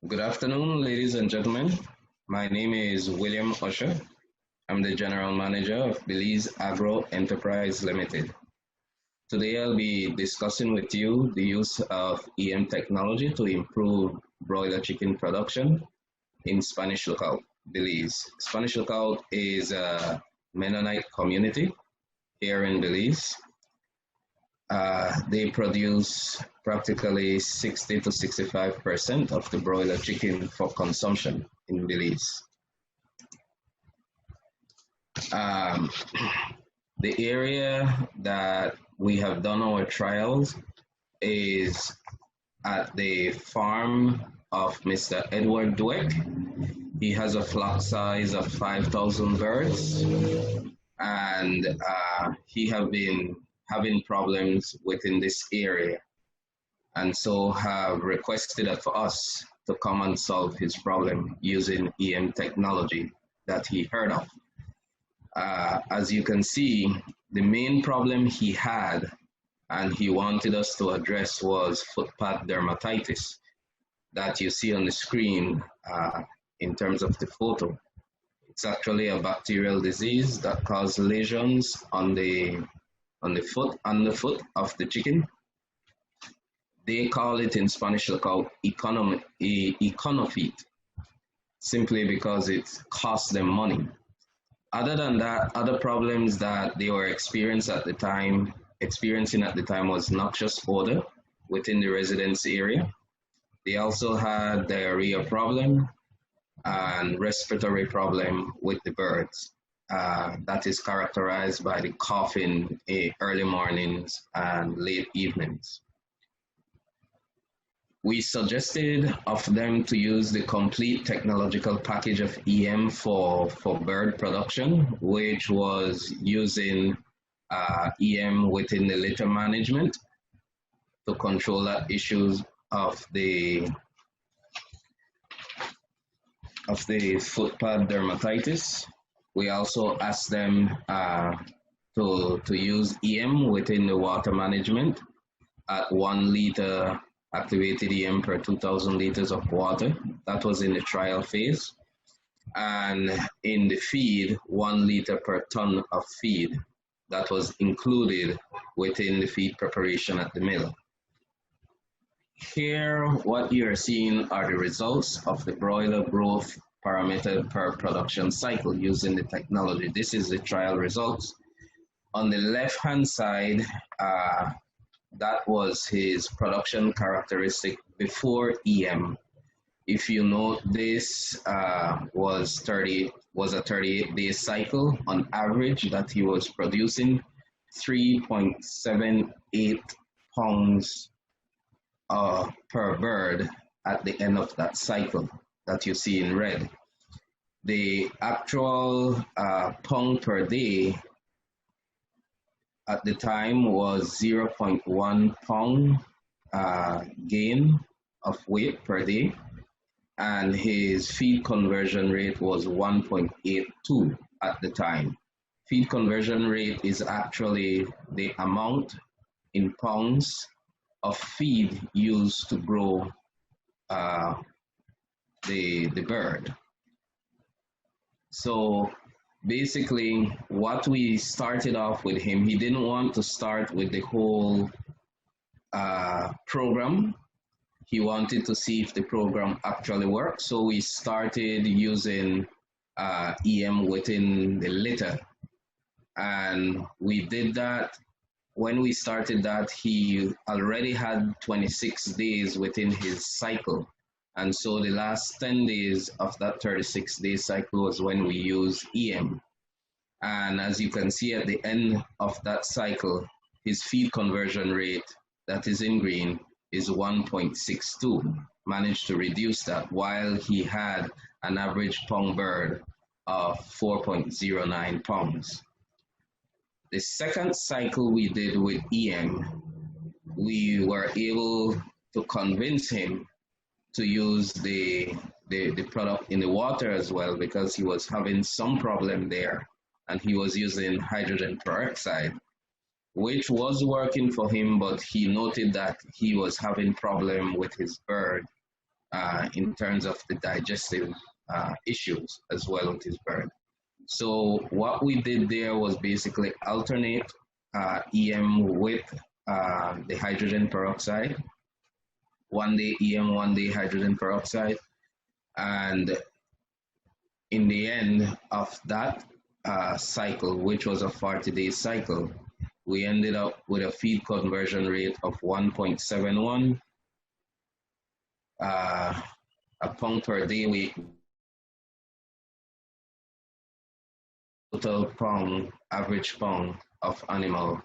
Good afternoon, ladies and gentlemen. My name is William Usher. I'm the General Manager of Belize Agro Enterprise Limited. Today I'll be discussing with you the use of EM technology to improve broiler chicken production in Spanish Lookout, Belize. Spanish Lookout is a Mennonite community here in Belize. They produce practically 60 to 65% of the broiler chicken for consumption in Belize. Um, the area that we have done our trials is at the farm of Mr. Edward Dweck. He has a flock size of 5,000 birds, and he have been having problems within this area, and so have requested for us to come and solve his problem using EM technology that he heard of. As you can see, the main problem he had and he wanted us to address was footpad dermatitis that you see on the screen in terms of the photo. It's actually a bacterial disease that causes lesions on the foot of the chicken. They call it in Spanish Lookout econofeed, simply because it costs them money. Other than that, other problems that they were experiencing at the time was noxious odor within the residence area. They also had diarrhea problem and respiratory problem with the birds. That is characterized by the coughing early mornings and late evenings. We suggested of them to use the complete technological package of EM for bird production, which was using EM within the litter management to control that issues of the footpad dermatitis. We also asked them to use EM within the water management at 1 liter activated EM per 2,000 liters of water. That was in the trial phase. And in the feed, 1 liter per ton of feed. That was included within the feed preparation at the mill. Here, what you're seeing are the results of the broiler growth parameter per production cycle using the technology. This is the trial results. On the left-hand side, that was his production characteristic before EM. If you note, this was a 38-day cycle on average that he was producing 3.78 pounds per bird at the end of that cycle that you see in red. The actual pound per day at the time was 0.1 pound gain of weight per day, and his feed conversion rate was 1.82 at the time. Feed conversion rate is actually the amount in pounds of feed used to grow the bird. So basically, what we started off with him, he didn't want to start with the whole program. He wanted to see if the program actually worked. So we started using EM within the litter. And we did that. When we started that, he already had 26 days within his cycle. And so the last 10 days of that 36-day cycle was when we used EM. And as you can see at the end of that cycle, his feed conversion rate, that is in green, is 1.62. Managed to reduce that while he had an average pound bird of 4.09 pounds. The second cycle we did with EM, we were able to convince him to use the product in the water as well, because he was having some problem there, and he was using hydrogen peroxide, which was working for him, but he noted that he was having problem with his bird in terms of the digestive issues as well with his bird. So what we did there was basically alternate EM with the hydrogen peroxide. One day EM, one day hydrogen peroxide. And in the end of that cycle, which was a 40-day cycle, we ended up with a feed conversion rate of 1.71 a pound per day. We total pound, average pound of animal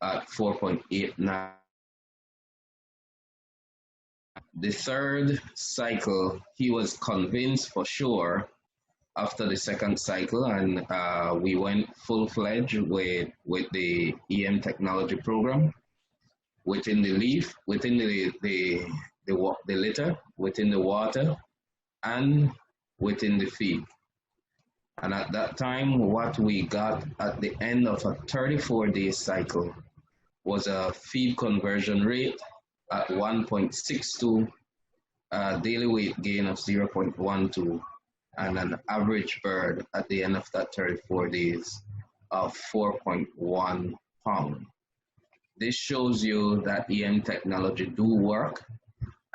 at 4.89. The third cycle, he was convinced for sure after the second cycle, and we went full-fledged with the EM technology program within the leaf, within the litter, within the water, and within the feed. And at that time, what we got at the end of a 34-day cycle was a feed conversion rate at 1.62, a daily weight gain of 0.12, and an average bird at the end of that 34 days of 4.1 pound. This shows you that EM technology do work,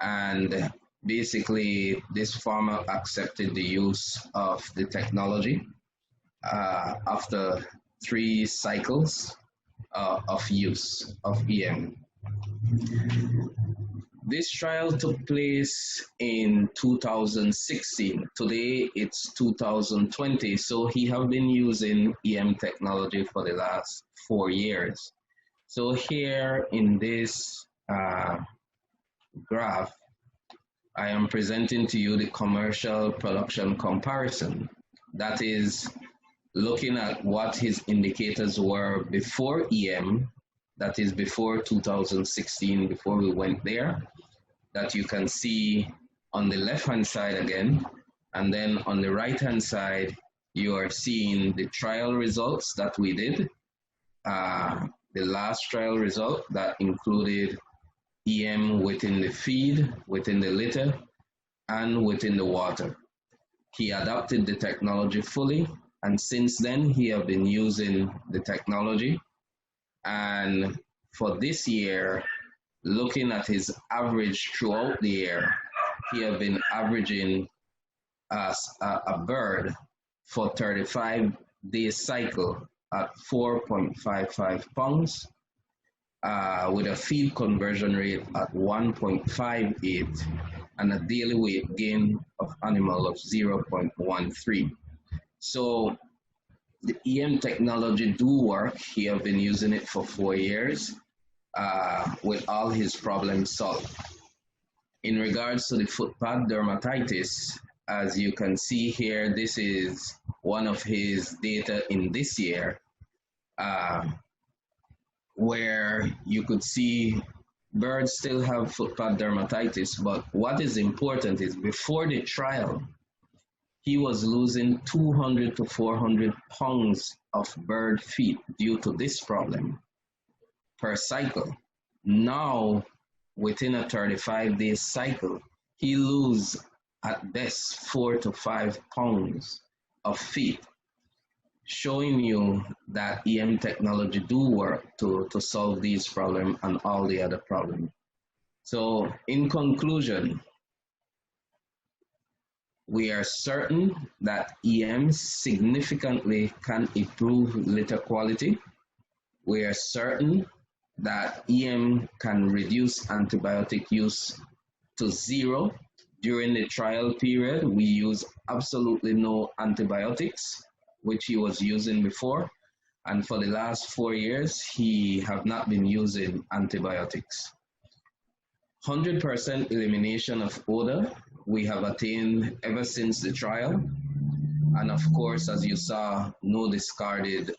and basically this farmer accepted the use of the technology after 3 cycles of use of EM. This trial took place in 2016. Today it's 2020, so he have been using EM technology for the last 4 years. So here in this graph, I am presenting to you the commercial production comparison. That is looking at what his indicators were before EM, that is before 2016, before we went there, that you can see on the left-hand side again, and then on the right-hand side, you are seeing the trial results that we did. The last trial result that included EM within the feed, within the litter, and within the water. He adopted the technology fully, and since then he have been using the technology. And for this year, looking at his average throughout the year, he have been averaging a bird for 35-day cycle at 4.55 pounds, with a feed conversion rate at 1.58 and a daily weight gain of animal of 0.13. So the EM technology do work. He have been using it for 4 years with all his problems solved. In regards to the footpad dermatitis, as you can see here, this is one of his data in this year, where you could see birds still have footpad dermatitis, but what is important is before the trial, he was losing 200 to 400 pounds of bird feet due to this problem per cycle. Now, within a 35-day cycle, he loses at best 4 to 5 pounds of feet, showing you that EM technology do work to solve these problems and all the other problems. So in conclusion, we are certain that EM significantly can improve litter quality. We are certain that EM can reduce antibiotic use to 0. During the trial period, we use absolutely no antibiotics, which he was using before. And for the last 4 years, he have not been using antibiotics. 100% elimination of odor we have attained ever since the trial. And of course, as you saw, no discarded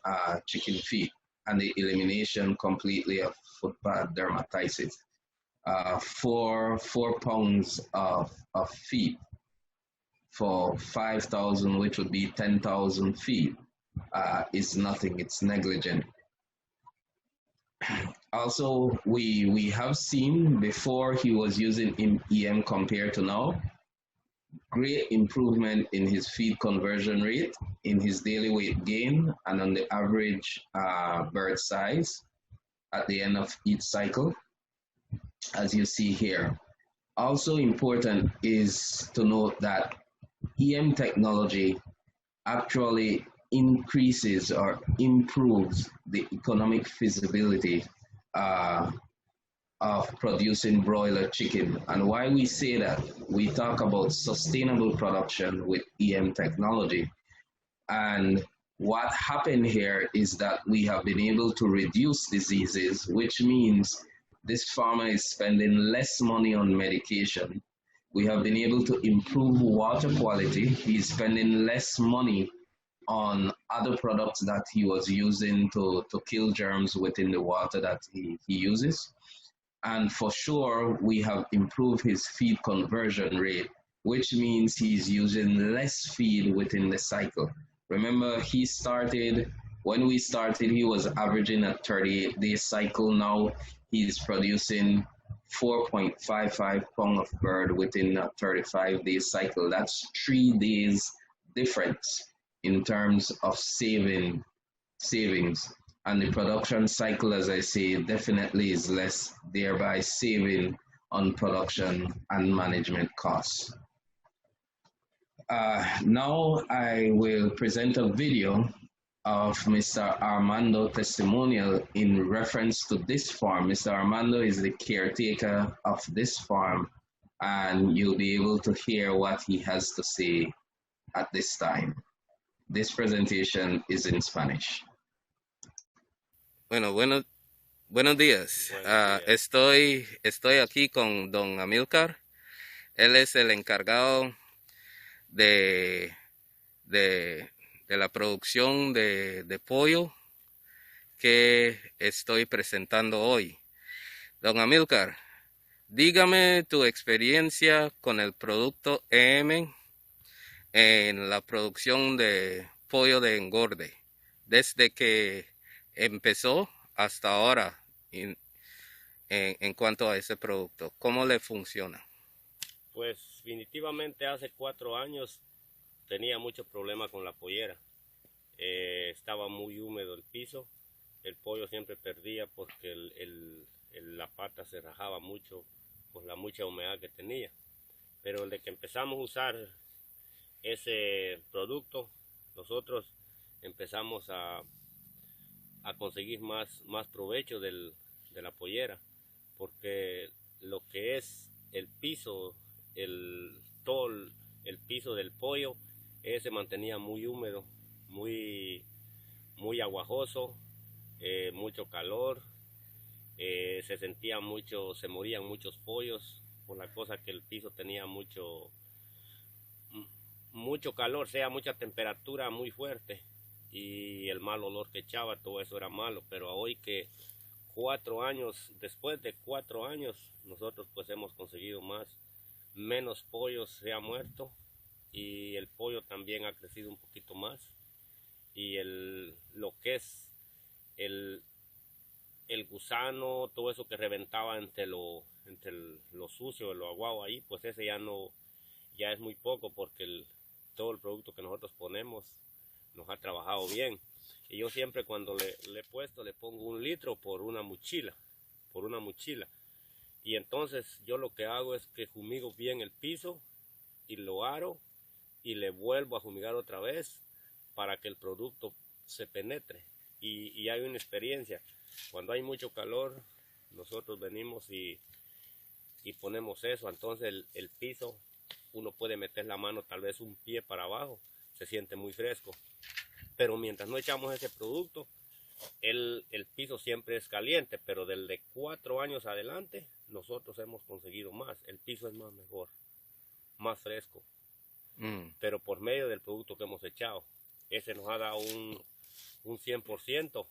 chicken feet and the elimination completely of footpad dermatitis. 4 pounds of feet for 5,000, which would be 10,000 feet, is nothing, it's negligent. Also, we have seen before he was using EM compared to now, great improvement in his feed conversion rate, in his daily weight gain, and on the average bird size at the end of each cycle, as you see here. Also important is to note that EM technology actually increases or improves the economic feasibility uh, of producing broiler chicken. And why we say that, we talk about sustainable production with EM technology. And what happened here is that we have been able to reduce diseases, which means this farmer is spending less money on medication. We have been able to improve water quality. He's spending less money on other products that he was using to kill germs within the water that he uses. And for sure, we have improved his feed conversion rate, which means he's using less feed within the cycle. Remember, when we started, he was averaging a 38-day cycle. Now he's producing 4.55 pound of bird within a 35-day cycle. That's 3 days difference in terms of savings. And the production cycle, as I say, definitely is less, thereby saving on production and management costs. Now I will present a video of Mr. Armando testimonial in reference to this farm. Mr. Armando is the caretaker of this farm, and you'll be able to hear what he has to say at this time. This presentation is in Spanish. Buenos días. Estoy aquí con don Amílcar. Él es el encargado de la producción de pollo que estoy presentando hoy. Don Amílcar, dígame tu experiencia con el producto EM en la producción de pollo de engorde, desde que empezó hasta ahora en cuanto a ese producto. ¿Cómo le funciona? Pues definitivamente hace 4 años tenía mucho problema con la pollera. Estaba muy húmedo el piso, el pollo siempre perdía porque la pata se rajaba mucho por la mucha humedad que tenía. Pero desde que empezamos a usar ese producto, nosotros empezamos a conseguir más provecho de la pollera, porque lo que es el piso, todo el piso del pollo, se mantenía muy húmedo, muy aguajoso, mucho calor, se sentía mucho, se morían muchos pollos por la cosa que el piso tenía mucho calor, sea mucha temperatura muy fuerte, y el mal olor que echaba, todo eso era malo. Pero hoy que 4 años, después de 4 años, nosotros pues hemos conseguido menos pollos se ha muerto, y el pollo también ha crecido un poquito más, y lo que es el gusano, todo eso que reventaba entre lo sucio, lo aguado ahí, pues ese ya es muy poco, porque todo el producto que nosotros ponemos nos ha trabajado bien. Y yo siempre cuando le he puesto, le pongo 1 litro por una mochila. Y entonces yo lo que hago es que fumigo bien el piso y lo aro y le vuelvo a fumigar otra vez para que el producto se penetre. Y hay una experiencia. Cuando hay mucho calor, nosotros venimos y ponemos eso. Entonces el piso, uno puede meter la mano tal vez un pie para abajo, se siente muy fresco. Pero mientras no echamos ese producto, el piso siempre es caliente. Pero desde 4 años adelante, nosotros hemos conseguido más. El piso es mejor, más fresco. Pero por medio del producto que hemos echado, ese nos ha dado un 100%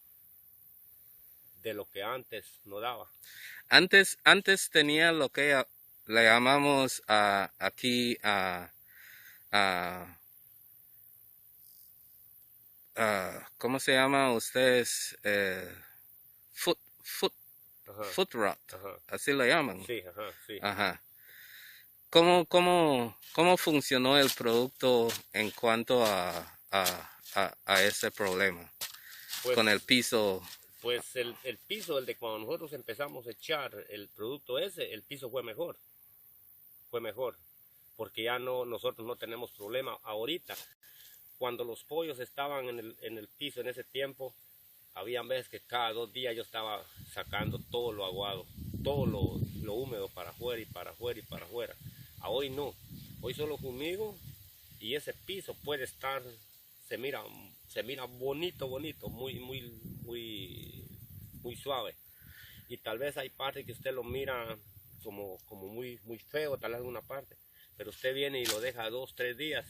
de lo que antes no daba. Antes tenía lo que le llamamos aquí ¿cómo se llama ustedes? Foot foot rot, así lo llaman. Sí, sí. Ajá. ¿Cómo funcionó el producto en cuanto a ese problema? Pues, con el piso. Pues el piso, el de cuando nosotros empezamos a echar el producto ese, el piso fue mejor. Fue mejor. Porque ya nosotros no tenemos problema ahorita. Cuando los pollos estaban en el piso en ese tiempo, había veces que cada 2 días yo estaba sacando todo lo aguado, todo lo húmedo para afuera y para afuera y para afuera. A hoy no. Hoy solo fumigo y ese piso puede estar, se mira bonito, muy suave. Y tal vez hay partes que usted lo mira como muy feo, tal vez en una parte. Pero usted viene y lo deja 2, 3 días.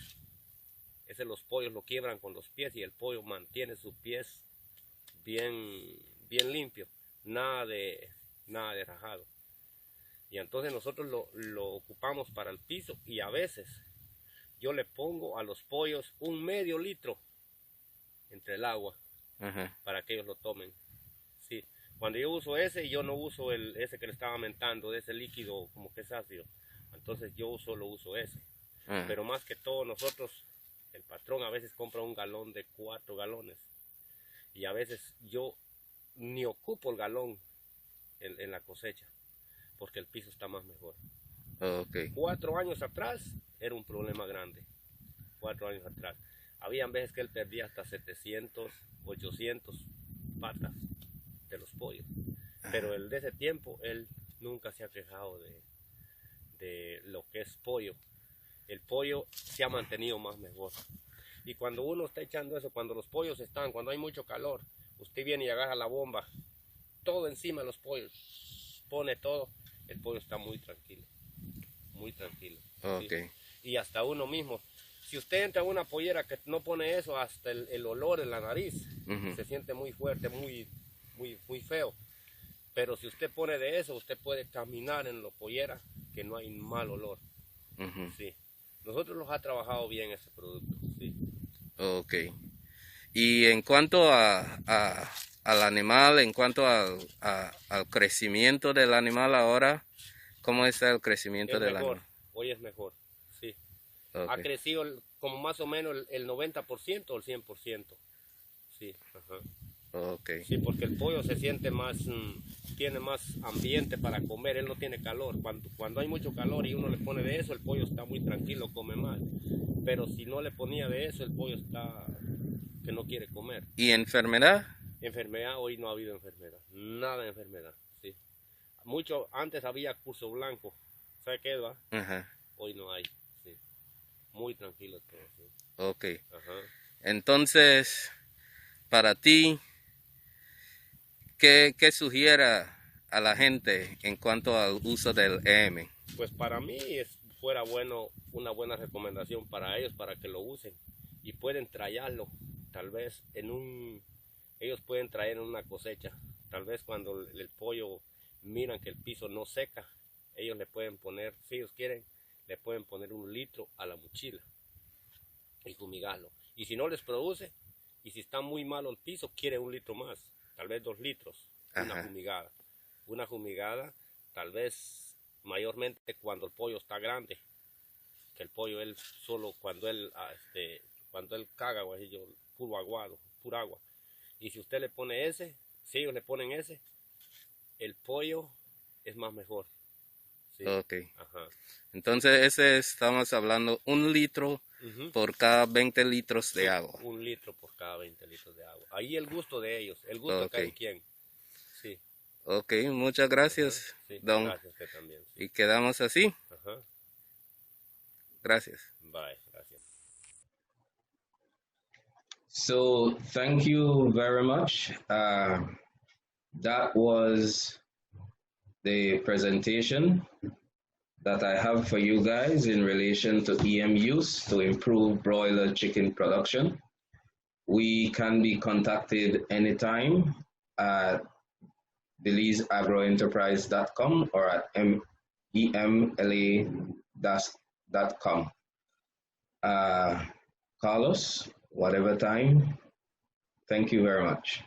Los pollos lo quiebran con los pies y el pollo mantiene sus pies bien limpio, nada de rajado. Y entonces nosotros lo ocupamos para el piso y a veces yo le pongo a los pollos un medio litro entre el agua para que ellos lo tomen. Sí. Cuando yo uso ese, yo no uso ese que le estaba mentando, de ese líquido como que es ácido. Entonces yo solo uso ese. Pero más que todo nosotros, el patrón a veces compra un galón de 4 galones. Y a veces yo ni ocupo el galón en la cosecha, porque el piso está más mejor. 4 años atrás era un problema grande. 4 años atrás. Habían veces que él perdía hasta 700, 800 patas de los pollos. Pero de ese tiempo él nunca se ha quejado de lo que es pollo. El pollo se ha mantenido más mejor. Y cuando uno está echando eso, cuando los pollos cuando hay mucho calor, usted viene y agarra la bomba, todo encima de los pollos, pone todo, el pollo está muy tranquilo, muy tranquilo. Okay. ¿Sí? Y hasta uno mismo, si usted entra a una pollera que no pone eso, hasta el olor en la nariz se siente muy fuerte, muy feo. Pero si usted pone de eso, usted puede caminar en la pollera que no hay mal olor. Sí. Nosotros los ha trabajado bien ese producto, sí. Ok. Y en cuanto al animal, en cuanto al crecimiento del animal ahora, ¿cómo está el crecimiento del animal? Hoy es mejor, sí. Okay. Ha crecido como más o menos el 90% o el 100%. Sí, Okay. Sí, porque el pollo se siente más, tiene más ambiente para comer, él no tiene calor. Cuando hay mucho calor y uno le pone de eso, el pollo está muy tranquilo, come más. Pero si no le ponía de eso, el pollo está que no quiere comer. ¿Y enfermedad? Enfermedad, hoy no ha habido enfermedad, nada de enfermedad, sí. Antes había curso blanco, ¿sabe qué va? Hoy no hay, sí. Muy tranquilo todo, sí. Ok. Entonces, para ti, ¿qué sugiera a la gente en cuanto al uso del EM? Pues para mí fuera una buena recomendación para ellos, para que lo usen. Y pueden traerlo, tal vez ellos pueden traer en una cosecha. Tal vez cuando el pollo miran que el piso no seca, ellos le pueden poner, si ellos quieren, le pueden poner 1 litro a la mochila y fumigarlo. Y si no les produce, y si está muy malo el piso, quiere 1 litro más, tal vez 2 litros, una fumigada. Una fumigada, tal vez mayormente cuando el pollo está grande, que el pollo él solo cuando él caga, puro aguado, pura agua. Y si usted le pone ese, si ellos le ponen ese, el pollo es más mejor. Sí. Ok. Entonces estamos hablando 1 litro por cada 20 litros de agua. 1 litro por cada 20 litros de agua. Ahí el gusto de ellos, el gusto de cada quien. Sí. Ok, muchas gracias, sí, don. Gracias, usted también. Sí. Y quedamos así. Gracias. Bye, gracias. So thank you very much. That was the presentation that I have for you guys in relation to EM use to improve broiler chicken production. We can be contacted anytime at belizeagroenterprise.com or at emla.com. Carlos, whatever time. Thank you very much.